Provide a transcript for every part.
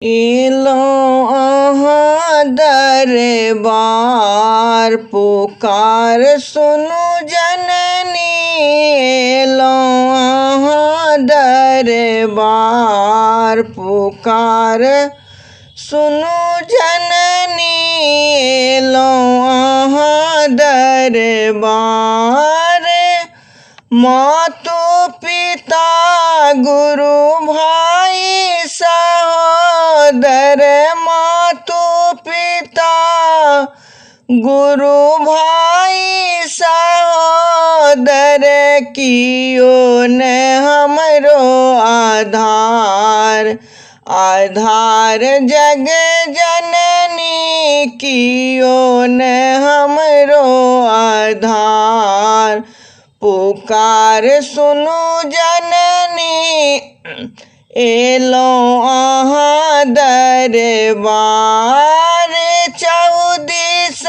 एलो अहाँ दरबार पुकार सुनु जननी। एलो अहाँ दरबार पुकार सुनु जननी। एलो अहाँ दरबार मातु पिता गुरु भाई सहोदर। मातु पिता गुरु भाई सहोदर कियो न हमरो आधार। आधार जग जननी कियो न हमरो आधार। पुकार सुनु जननी एलो अहाँ दरबार। चौदिस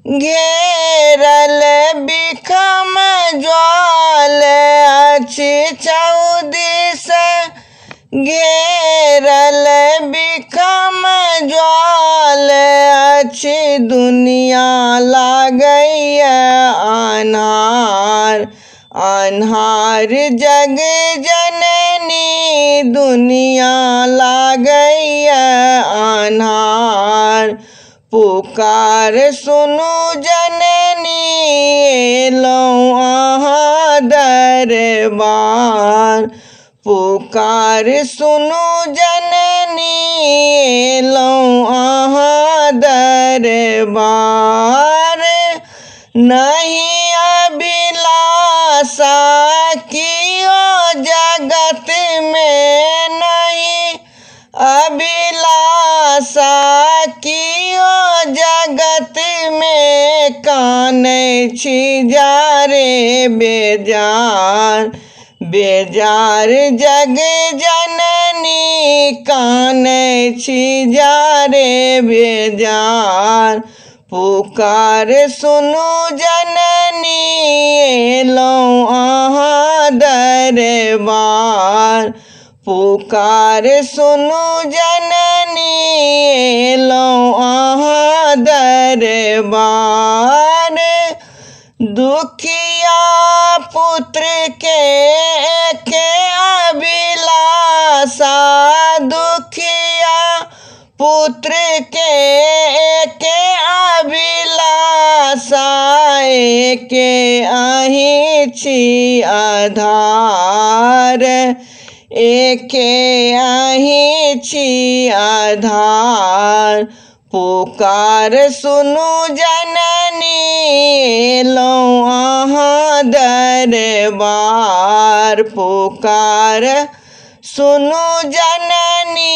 घेरल बिखम ज्वाल अछि। चौदिस घेरल बिखम ज्वाल अछि। दुनिया लागैया अन्हार। अन्हार जग जननी दुनिया लागैया अन्हार। पुकार सुनु जननी एलो अहाँ दरबार। पुकार सुनु जननी एलो अहाँ दरबार। नहीं अभिलाषा कियो जगत में। नहीं अभिलाषा कियो जगत में। कानै छी जारे बेजार। बेजार जग जननी कानै छी जारे बेजार। पुकार सुनु जननी एलो अहाँ दरबार। पुकार सुनु जननी एलो अहाँ दरबार। दुखिया पुत्र के अभिलाषा। दुखिया पुत्र के अभिलाषा। एके अहीं छी आधार। एके अहीं छी आधार। पुकार सुनु जननी एलो अहाँ दरबार। पुकार सुनु जननी